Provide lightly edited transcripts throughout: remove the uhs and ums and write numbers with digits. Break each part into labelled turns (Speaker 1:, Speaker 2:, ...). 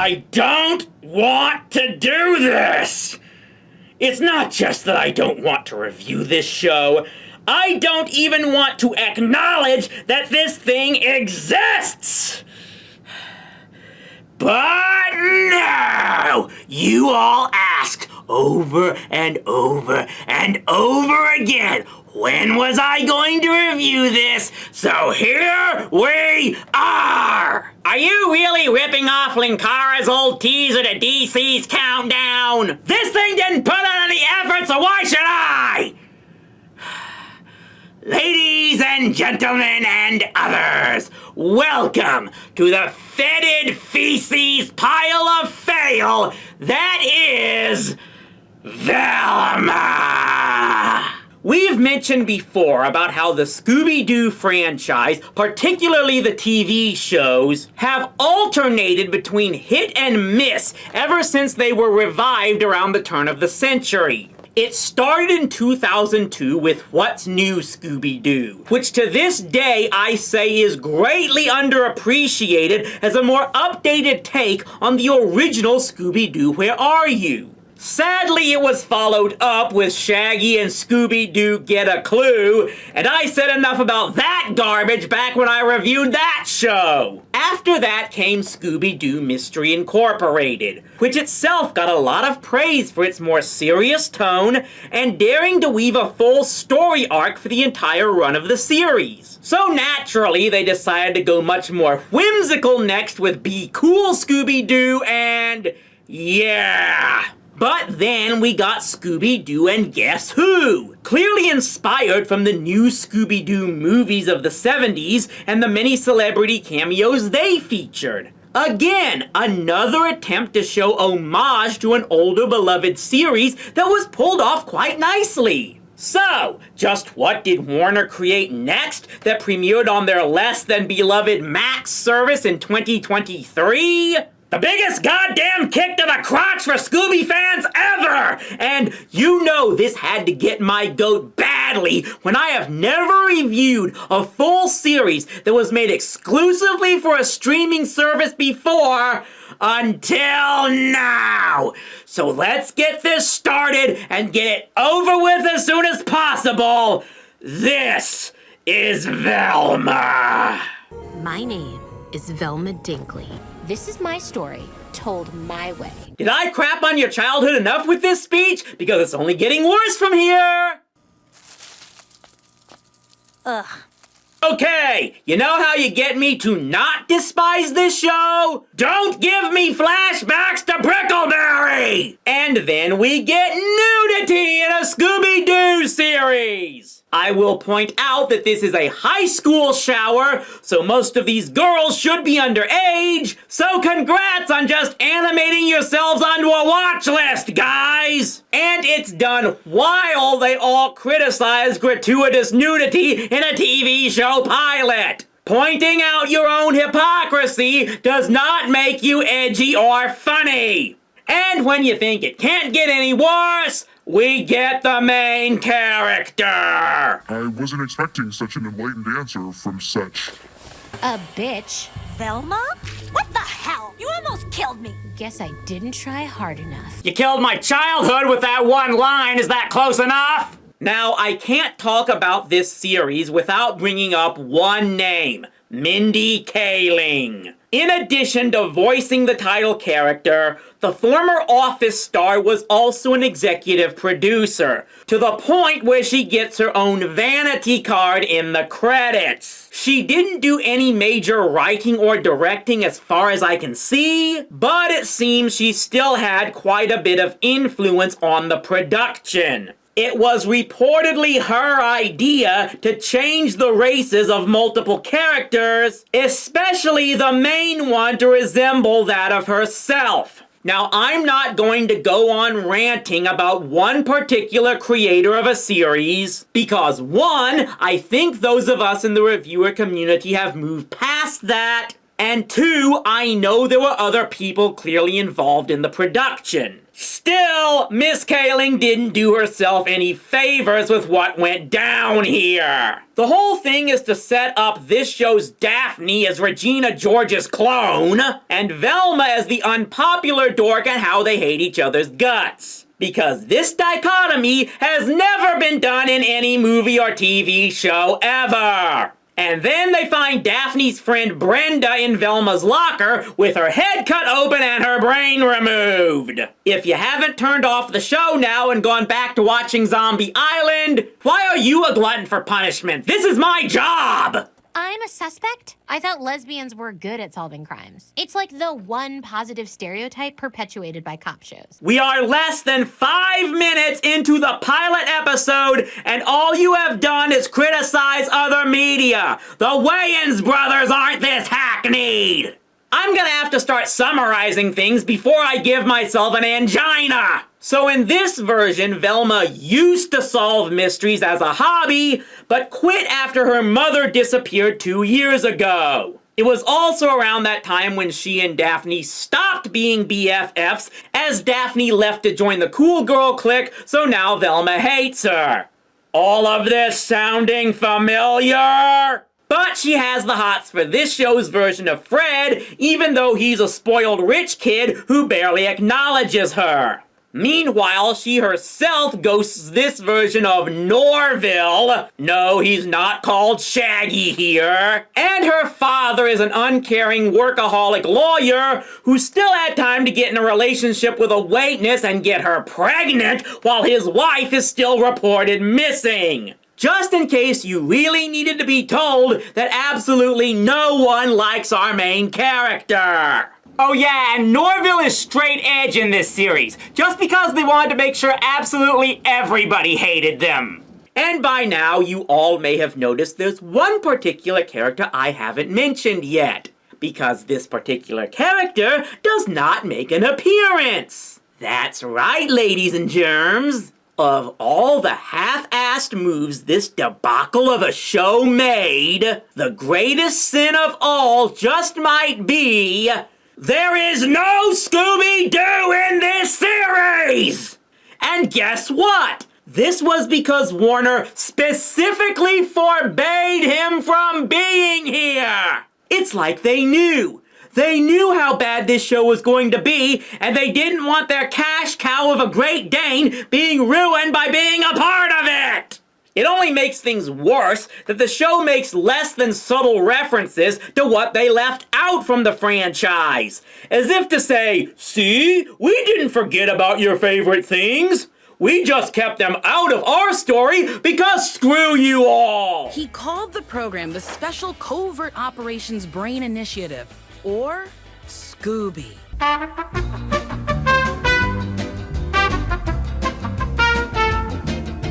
Speaker 1: I don't want to do this! It's not just that I don't want to review this show. I don't even want to acknowledge that this thing exists! But no! You all ask over and over and over again, when was I going to review this? So here we are! Are you really ripping off Linkara's old teaser to DC's Countdown? This thing didn't put on any effort, so why should I? Ladies and gentlemen and others, welcome to the fetid feces pile of fail that is Velma! We've mentioned before about how the Scooby-Doo franchise, particularly the TV shows, have alternated between hit and miss ever since they were revived around the turn of the century. It started in 2002 with What's New Scooby-Doo, which to this day I say is greatly underappreciated as a more updated take on the original Scooby-Doo Where Are You? Sadly, it was followed up with Shaggy and Scooby-Doo Get a Clue, and I said enough about that garbage back when I reviewed that show. After that came Scooby-Doo Mystery Incorporated, which itself got a lot of praise for its more serious tone and daring to weave a full story arc for the entire run of the series. So naturally, they decided to go much more whimsical next with Be Cool Scooby-Doo and yeah. But then we got Scooby-Doo and Guess Who? Clearly inspired from the new Scooby-Doo movies of the 70s and the many celebrity cameos they featured. Again, another attempt to show homage to an older beloved series that was pulled off quite nicely. So, just what did Warner create next that premiered on their less than beloved Max service in 2023? The biggest goddamn kick to the crotch for Scooby fans ever! And you know this had to get my goat badly when I have never reviewed a full series that was made exclusively for a streaming service before until now. So let's get this started and get it over with as soon as possible. This is Velma.
Speaker 2: My name is Velma Dinkley. This is my story, told my way.
Speaker 1: Did I crap on your childhood enough with this speech? Because it's only getting worse from here!
Speaker 2: Ugh.
Speaker 1: Okay, you know how you get me to not despise this show? Don't give me flashbacks to Brickleberry! And then we get nudity in a Scooby-Doo series! I will point out that this is a high school shower, so most of these girls should be underage, so congrats on just animating yourselves onto a watch list, guys! And it's done while they all criticize gratuitous nudity in a TV show pilot. Pointing out your own hypocrisy does not make you edgy or funny. And when you think it can't get any worse, we get the main character!
Speaker 3: I wasn't expecting such an enlightened answer from such
Speaker 2: A bitch.
Speaker 4: Velma? What the hell? You almost killed me.
Speaker 2: Guess I didn't try hard enough.
Speaker 1: You killed my childhood with that one line, is that close enough? Now, I can't talk about this series without bringing up one name, Mindy Kaling. In addition to voicing the title character, the former Office star was also an executive producer, to the point where she gets her own vanity card in the credits. She didn't do any major writing or directing as far as I can see, but it seems she still had quite a bit of influence on the production. It was reportedly her idea to change the races of multiple characters, especially the main one to resemble that of herself. Now, I'm not going to go on ranting about one particular creator of a series, because one, I think those of us in the reviewer community have moved past that, And 2, I know there were other people clearly involved in the production. Still, Miss Kaling didn't do herself any favors with what went down here. The whole thing is to set up this show's Daphne as Regina George's clone, and Velma as the unpopular dork and how they hate each other's guts. Because this dichotomy has never been done in any movie or TV show ever. And then they find Daphne's friend Brenda in Velma's locker with her head cut open and her brain removed. If you haven't turned off the show now and gone back to watching Zombie Island, why are you a glutton for punishment? This is my job!
Speaker 2: I'm a suspect? I thought lesbians were good at solving crimes. It's like the one positive stereotype perpetuated by cop shows.
Speaker 1: We are less than 5 minutes into the pilot episode, and all you have done is criticize other media. The Wayans brothers aren't this hackneyed. I'm gonna have to start summarizing things before I give myself an angina. So in this version, Velma used to solve mysteries as a hobby, but quit after her mother disappeared 2 years ago. It was also around that time when she and Daphne stopped being BFFs, as Daphne left to join the cool girl clique, so now Velma hates her. All of this sounding familiar? But she has the hots for this show's version of Fred, even though he's a spoiled rich kid who barely acknowledges her. Meanwhile, she herself ghosts this version of Norville. No, he's not called Shaggy here. And her father is an uncaring workaholic lawyer who still had time to get in a relationship with a waitress and get her pregnant while his wife is still reported missing. Just in case you really needed to be told that absolutely no one likes our main character. Oh yeah, and Norville is straight edge in this series, just because they wanted to make sure absolutely everybody hated them. And by now, you all may have noticed there's one particular character I haven't mentioned yet, because this particular character does not make an appearance. That's right, ladies and germs. Of all the half-assed moves this debacle of a show made, the greatest sin of all just might be, there is no Scooby-Doo in this series! And guess what? This was because Warner specifically forbade him from being here! It's like they knew. They knew how bad this show was going to be, and they didn't want their cash cow of a Great Dane being ruined by being a part of it! It only makes things worse that the show makes less than subtle references to what they left out from the franchise. As if to say, see, we didn't forget about your favorite things. We just kept them out of our story because screw you all!
Speaker 5: He called the program the Special Covert Operations Brain Initiative, or Scooby.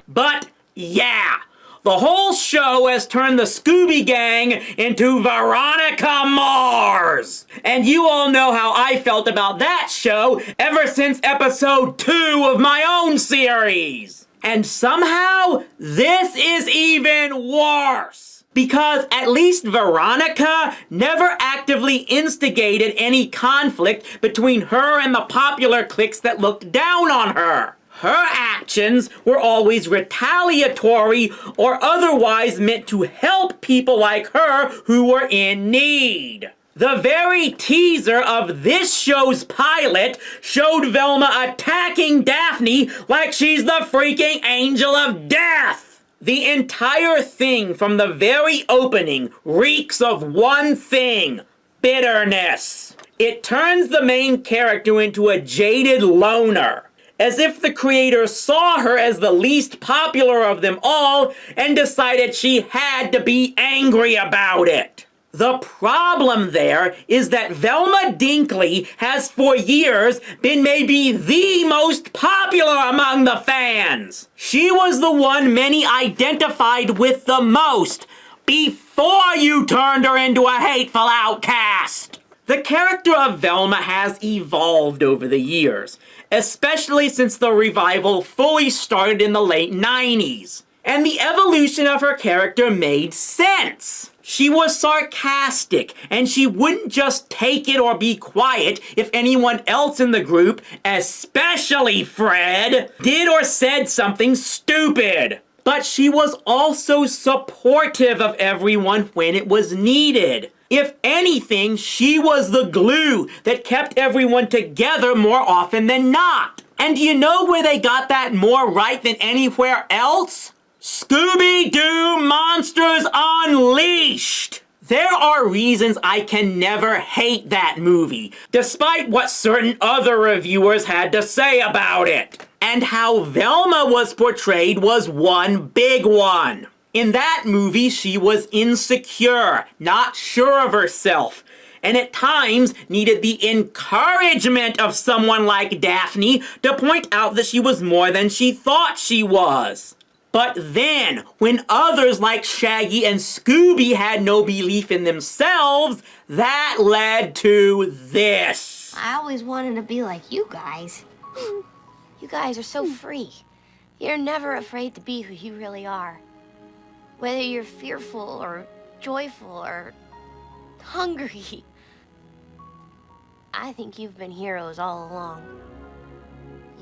Speaker 1: But yeah, the whole show has turned the Scooby Gang into Veronica Mars. And you all know how I felt about that show ever since episode 2 of my own series. And somehow, this is even worse. Because at least Veronica never actively instigated any conflict between her and the popular cliques that looked down on her. Her actions were always retaliatory or otherwise meant to help people like her who were in need. The very teaser of this show's pilot showed Velma attacking Daphne like she's the freaking angel of death. The entire thing from the very opening reeks of one thing: bitterness. It turns the main character into a jaded loner, as if the creator saw her as the least popular of them all and decided she had to be angry about it. The problem there is that Velma Dinkley has for years been maybe the most popular among the fans. She was the one many identified with the most before you turned her into a hateful outcast. The character of Velma has evolved over the years, especially since the revival fully started in the late 90s. And the evolution of her character made sense. She was sarcastic, and she wouldn't just take it or be quiet if anyone else in the group, especially Fred, did or said something stupid. But she was also supportive of everyone when it was needed. If anything, she was the glue that kept everyone together more often than not. And do you know where they got that more right than anywhere else? Scooby-Doo Monsters Unleashed! There are reasons I can never hate that movie, despite what certain other reviewers had to say about it. And how Velma was portrayed was one big one. In that movie, she was insecure, not sure of herself, and at times needed the encouragement of someone like Daphne to point out that she was more than she thought she was. But then, when others like Shaggy and Scooby had no belief in themselves, that led to this.
Speaker 6: I always wanted to be like you guys. You guys are so free. You're never afraid to be who you really are. Whether you're fearful or joyful or hungry. I think you've been heroes all along.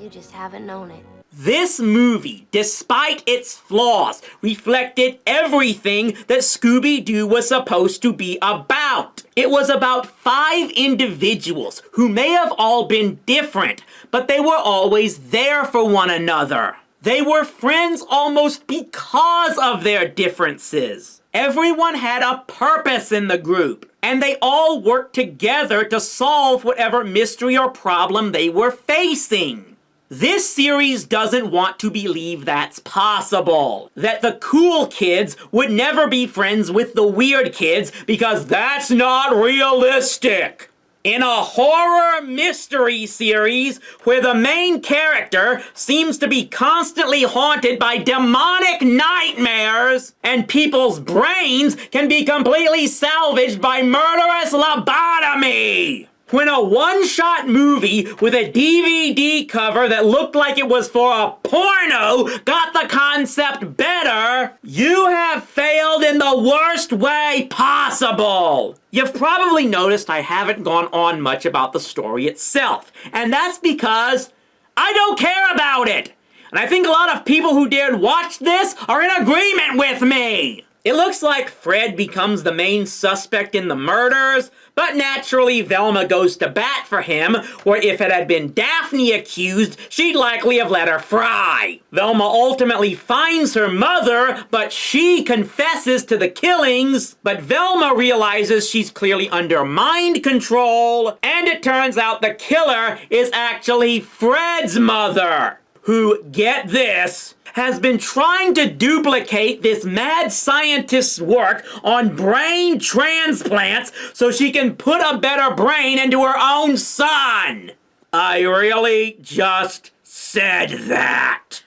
Speaker 6: You just haven't known it.
Speaker 1: This movie, despite its flaws, reflected everything that Scooby-Doo was supposed to be about. It was about 5 individuals who may have all been different, but they were always there for one another. They were friends almost because of their differences. Everyone had a purpose in the group, and they all worked together to solve whatever mystery or problem they were facing. This series doesn't want to believe that's possible. That the cool kids would never be friends with the weird kids because that's not realistic. In a horror mystery series where the main character seems to be constantly haunted by demonic nightmares and people's brains can be completely salvaged by murderous lobotomy. When a one-shot movie with a DVD cover that looked like it was for a porno got the concept better, you have failed in the worst way possible. You've probably noticed I haven't gone on much about the story itself, and that's because I don't care about it. And I think a lot of people who dared watch this are in agreement with me. It looks like Fred becomes the main suspect in the murders, but naturally Velma goes to bat for him, where if it had been Daphne accused, she'd likely have let her fry. Velma ultimately finds her mother, but she confesses to the killings, but Velma realizes she's clearly under mind control, and it turns out the killer is actually Fred's mother, who, get this, has been trying to duplicate this mad scientist's work on brain transplants so she can put a better brain into her own son. I really just said that.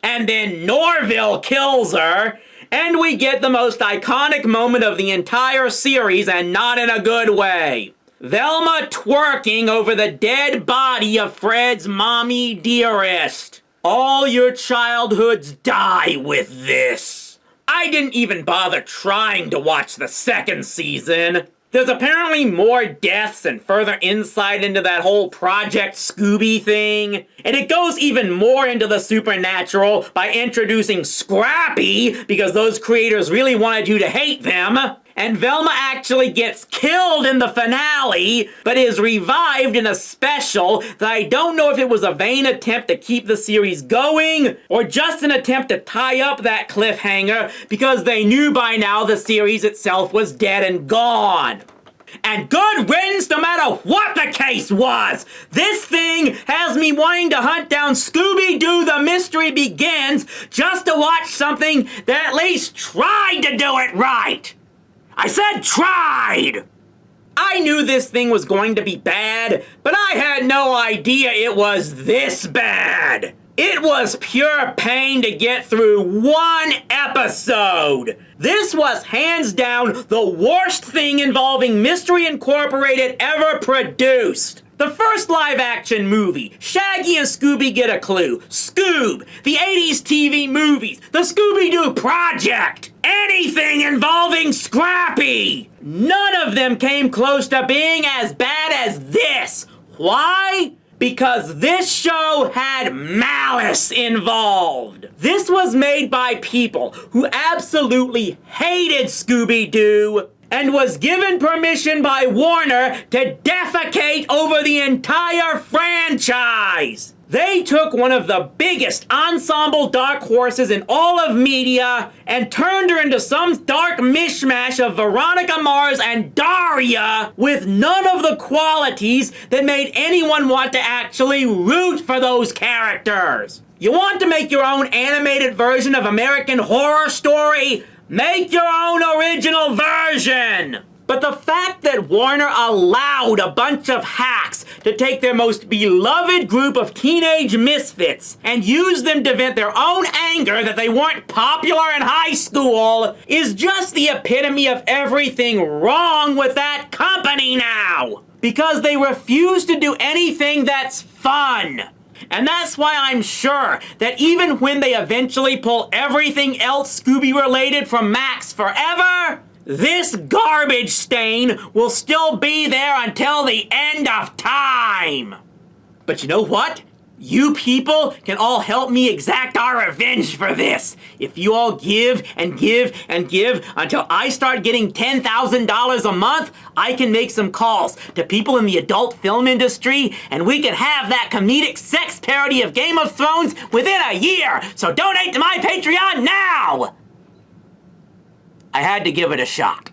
Speaker 1: And then Norville kills her, and we get the most iconic moment of the entire series, and not in a good way. Velma twerking over the dead body of Fred's mommy dearest. All your childhoods die with this. I didn't even bother trying to watch the second season. There's apparently more deaths and further insight into that whole Project Scooby thing. And it goes even more into the supernatural by introducing Scrappy, because those creators really wanted you to hate them. And Velma actually gets killed in the finale, but is revived in a special that I don't know if it was a vain attempt to keep the series going, or just an attempt to tie up that cliffhanger because they knew by now the series itself was dead and gone. And good riddance no matter what the case was! This thing has me wanting to hunt down Scooby-Doo The Mystery Begins just to watch something that at least tried to do it right! I said tried! I knew this thing was going to be bad, but I had no idea it was this bad. It was pure pain to get through one episode. This was hands down the worst thing involving Mystery Incorporated ever produced. The first live-action movie, Shaggy and Scooby Get a Clue, Scoob, the 80s TV movies, the Scooby-Doo Project, anything involving Scrappy. None of them came close to being as bad as this. Why? Because this show had malice involved. This was made by people who absolutely hated Scooby-Doo and was given permission by Warner to defecate over the entire franchise. They took one of the biggest ensemble dark horses in all of media and turned her into some dark mishmash of Veronica Mars and Daria with none of the qualities that made anyone want to actually root for those characters. You want to make your own animated version of American Horror Story? Make your own original version! But the fact that Warner allowed a bunch of hacks to take their most beloved group of teenage misfits and use them to vent their own anger that they weren't popular in high school is just the epitome of everything wrong with that company now! Because they refuse to do anything that's fun. And that's why I'm sure that even when they eventually pull everything else Scooby-related from Max forever, this garbage stain will still be there until the end of time. But you know what? You people can all help me exact our revenge for this. If you all give and give and give until I start getting $10,000 a month, I can make some calls to people in the adult film industry and we can have that comedic sex parody of Game of Thrones within a year. So donate to my Patreon now! I had to give it a shot.